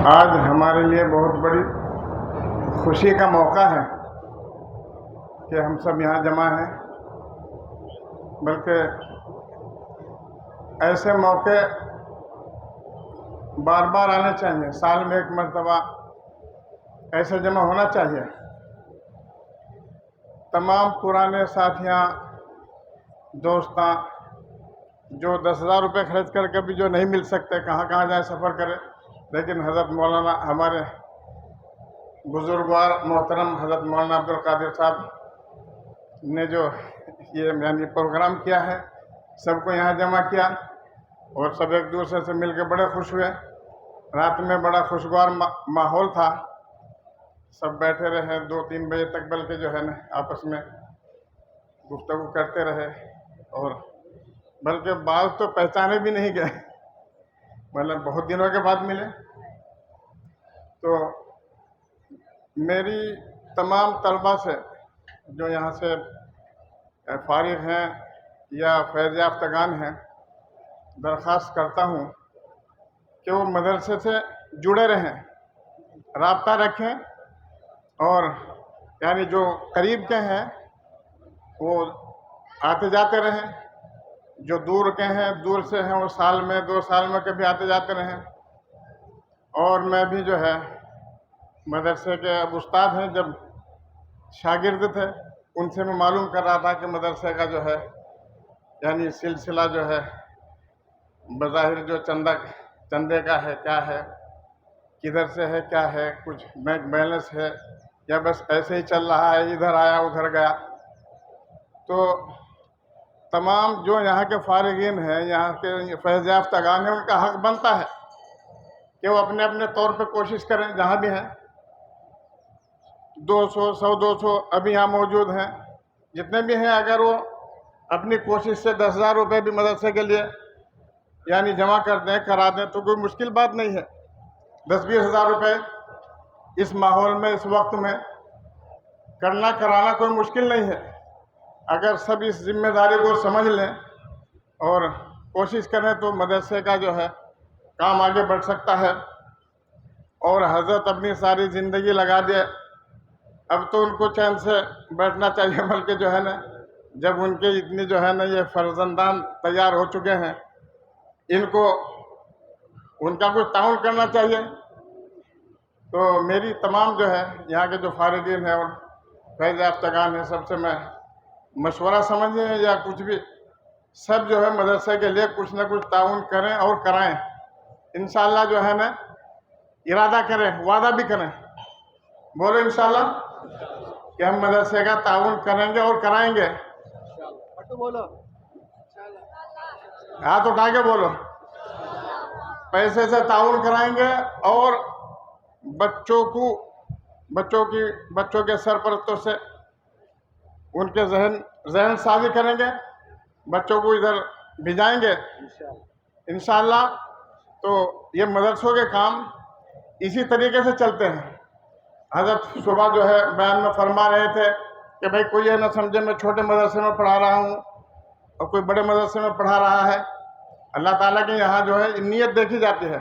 आज हमारे लिए बहुत बड़ी खुशी का मौका है कि हम सब यहाँ जमा हैं। बल्कि ऐसे मौके बार बार आने चाहिए, साल में एक मर्तबा ऐसे जमा होना चाहिए। तमाम पुराने साथियाँ, दोस्तां जो 10,000 रुपये खर्च करके भी जो नहीं मिल सकते, कहाँ कहाँ जाए सफ़र करें, लेकिन हज़रत मौलाना, हमारे बुजुर्गवार मोहतरम हज़रत मौलाना अब्दुल कादिर साहब ने जो ये यानी प्रोग्राम किया है, सबको यहाँ जमा किया और सब एक दूसरे से मिलकर बड़े खुश हुए। रात में बड़ा खुशगवार माहौल था, सब बैठे रहे 2-3 बजे तक, बल्कि जो है ना आपस में गुफ्तगू करते रहे और बल्कि बात तो पहचाने भी नहीं गए, मतलब बहुत दिनों के बाद मिले। तो मेरी तमाम तलबा से जो यहाँ से फारिग हैं या फैज़ याफ्तगान हैं, दरख्वास्त करता हूँ कि वो मदरसे से जुड़े रहें, राब्ता रखें और यानी जो करीब के हैं वो आते जाते रहें, जो दूर के हैं, दूर से हैं, वो साल में 2 साल में कभी आते जाते रहें। और मैं भी जो है मदरसे के अब उस्ताद हैं, जब शागिर्द थे उनसे मैं मालूम कर रहा था कि मदरसे का जो है यानी सिलसिला जो है बज़ाहिर जो चंदे का है, क्या है, किधर से है, क्या है, कुछ बैंक बैलेंस है या बस ऐसे ही चल रहा है, इधर आया उधर गया। तो तमाम जो यहाँ के फारिगीन हैं, यहाँ के फैज़ याफ्तगान हैं, उनका हक़ बनता है कि वो अपने अपने तौर पे कोशिश करें, जहाँ भी हैं 200, 100-200 अभी यहाँ मौजूद हैं, जितने भी हैं, अगर वो अपनी कोशिश से 10,000 रुपये भी मदरसे के लिए यानी जमा कर दें, करा दें, तो कोई मुश्किल बात नहीं है। 10-20 हज़ार रुपये इस माहौल में, इस वक्त में करना कराना कोई मुश्किल नहीं है। अगर सब इस जिम्मेदारी को समझ लें और कोशिश करें तो मदरसे का जो है काम आगे बढ़ सकता है। और हज़रत अपनी सारी ज़िंदगी लगा दिए, अब तो उनको चैन से बैठना चाहिए, बल्कि जो है ना जब उनके इतनी जो है ना ये फर्जंदान तैयार हो चुके हैं, इनको उनका कुछ ताउन करना चाहिए। तो मेरी तमाम जो है यहाँ के जो फारिगीन हैं और फैज़ याफ्तगान हैं, सबसे मैं मशवरा समझें या कुछ भी, सब जो है मदरसे के लिए कुछ ना कुछ ताउन करें और कराएं। इंशाअल्लाह जो है ना इरादा करें, वादा भी करें, बोलो इंशाअल्लाह कि हम मदरसे का ताउन करेंगे और कराएंगे। बोलो, हाथ उठा के बोलो, पैसे से ताउन कराएंगे और बच्चों के सरपरस्तों से उनके जहन साजी करेंगे, बच्चों को इधर भिजाएंगे इंशाअल्लाह। तो ये मदरसों के काम इसी तरीके से चलते हैं। हज़रत सुबह जो है बयान में फरमा रहे थे कि भाई कोई ये ना समझे मैं छोटे मदरसे में पढ़ा रहा हूँ और कोई बड़े मदरसे में पढ़ा रहा है। अल्लाह ताला के यहाँ जो है नीयत देखी जाती है।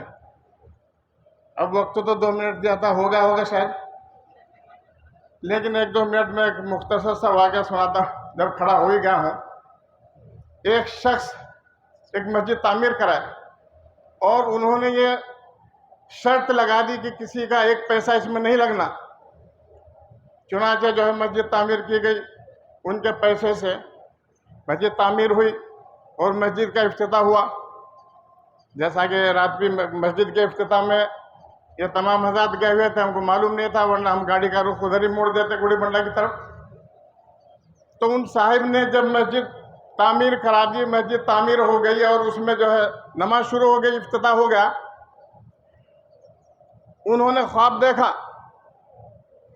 अब वक्त तो 2 मिनट ज़्यादा होगा शायद, लेकिन 1-2 मिनट में एक मुख्तसर सा वाक़या सुनाता। जब खड़ा हो ही गया हूँ, एक शख्स एक मस्जिद तामीर कराए और उन्होंने ये शर्त लगा दी कि किसी का 1 पैसा इसमें नहीं लगना। चुनांचे जो है मस्जिद तामीर की गई, उनके पैसे से मस्जिद तामीर हुई और मस्जिद का इफ्तिताह हुआ। जैसा कि रात भी मस्जिद के इफ्तिताह में ये तमाम हज़रात गए हुए थे, हमको मालूम नहीं था, वरना हम गाड़ी का रुख उधर ही मोड़ देते गुड़ी बंडा की तरफ। तो उन साहिब ने जब मस्जिद तामीर करा दी, मस्जिद तामीर हो गई और उसमें जो है नमाज शुरू हो गई, इफ्तिताह हो गया, उन्होंने ख्वाब देखा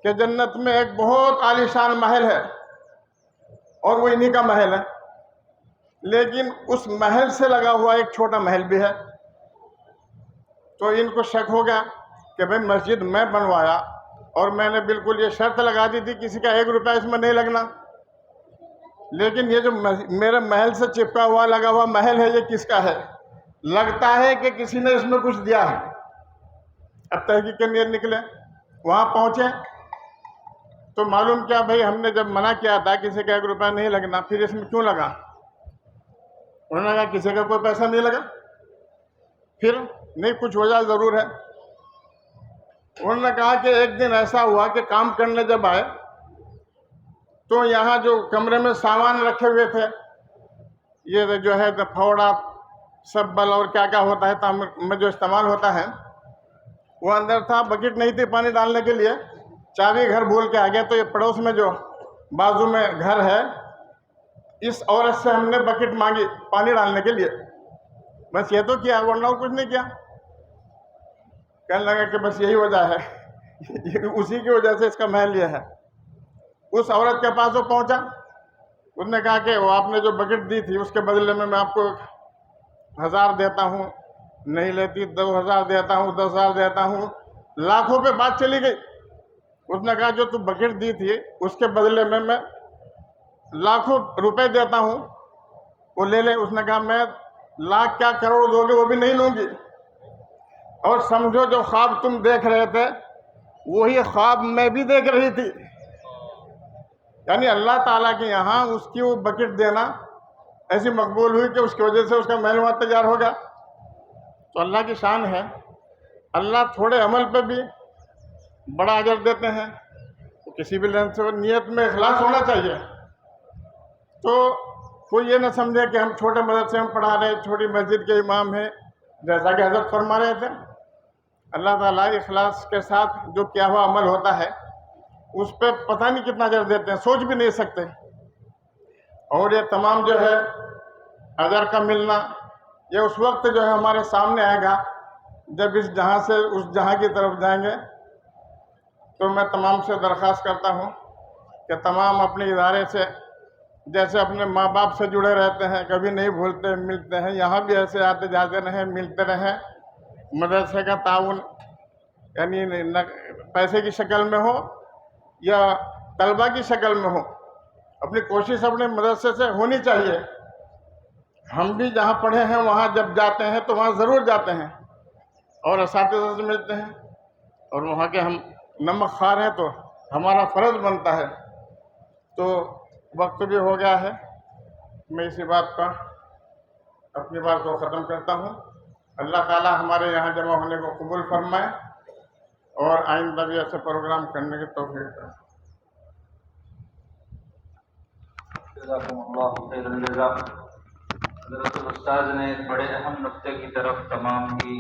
कि जन्नत में एक बहुत आलीशान महल है और वो इन्हीं का महल है, लेकिन उस महल से लगा हुआ एक छोटा महल भी है। तो इनको शक हो गया कि भाई मस्जिद मैं बनवाया और मैंने बिल्कुल ये शर्त लगा दी थी किसी का 1 रुपया इसमें नहीं लगना, लेकिन ये जो मेरे महल से चिपका हुआ लगा हुआ महल है, ये किसका है? लगता है कि किसी ने इसमें कुछ दिया है। अब तहकीक के लिए निकले, वहाँ पहुँचे तो मालूम क्या भाई, हमने जब मना किया था किसी का 1 रुपया नहीं लगना, फिर इसमें क्यों लगा? उन्होंने कहा किसी का कोई पैसा नहीं लगा। फिर नहीं, कुछ वजह ज़रूर है। उन्होंने कहा कि एक दिन ऐसा हुआ कि काम करने जब आए तो यहाँ जो कमरे में सामान रखे हुए थे, ये जो है फावड़ा, सब्बल और क्या क्या होता है तामीर में जो इस्तेमाल होता है, वो अंदर था। बकेट नहीं थी पानी डालने के लिए, चाबी घर भूल के आ गया। तो ये पड़ोस में जो बाजू में घर है, इस औरत से हमने बकेट मांगी पानी डालने के लिए। बस ये तो किया, वरना कुछ नहीं किया। कहने लगा कि बस यही वजह है उसी की वजह से इसका महल ये है। उस औरत के पास वो पहुंचा, उसने कहा कि वो आपने जो बकेट दी थी उसके बदले में मैं आपको 1000 देता हूँ। नहीं लेती, 2000 देता हूँ, 10,000 देता हूँ। लाखों पे बात चली गई। उसने कहा जो तू बकेट दी थी उसके बदले में मैं लाखों रुपए देता हूँ, वो ले ले। उसने कहा मैं लाख क्या करोड़ दोगे वो भी नहीं लूंगी। और समझो जो ख्वाब तुम देख रहे थे वही ख्वाब मैं भी देख रही थी। यानी अल्लाह ताला के यहाँ उसकी वो बकेट देना ऐसी मकबूल हुई कि उसकी वजह से उसका महल वहाँ तैयार हो गया। तो अल्लाह की शान है, अल्लाह थोड़े अमल पे भी बड़ा अजर देते हैं। तो किसी भी लेन से नियत में इखलास होना चाहिए। तो कोई ये ना समझे कि हम छोटे मदरसे में पढ़ा रहे, छोटी मस्जिद के इमाम हैं। जैसा कि हज़रत फरमा रहे थे, अल्लाह ताला इखलास के साथ जो किया हुआ अमल होता है उस पर पता नहीं कितना अजर देते हैं, सोच भी नहीं सकते। और ये तमाम जो है अजर का मिलना, ये उस वक्त जो है हमारे सामने आएगा जब इस जहाँ से उस जहाँ की तरफ जाएंगे। तो मैं तमाम से दरख्वास्त करता हूँ कि तमाम अपने इदारे से जैसे अपने माँ बाप से जुड़े रहते हैं, कभी नहीं भूलते, मिलते हैं, यहाँ भी ऐसे आते जाते रहें, मिलते रहें। मदरसे का ताउन यानी पैसे की शक्ल में हो या तलबा की शक्ल में हो, अपनी कोशिश अपने मदरसे से होनी चाहिए। हम भी जहाँ पढ़े हैं वहाँ जब जाते हैं तो वहाँ ज़रूर जाते हैं और असातिज़ा से मिलते हैं, और वहाँ के हम नमक खार हैं तो हमारा फ़र्ज़ बनता है। तो वक्त भी हो गया है, मैं इसी बात पर अपनी बात को ख़त्म करता हूँ। अल्लाह ताला हमारे यहाँ जमा होने को कबूल फरमाए और आइंदा भी ऐसे प्रोग्राम करने की तौफीक दें। जज़ाकुमुल्लाहु खैरल जज़ा। हज़रत उस्ताद ने बड़े अहम नुक्ते की तरफ तमाम ही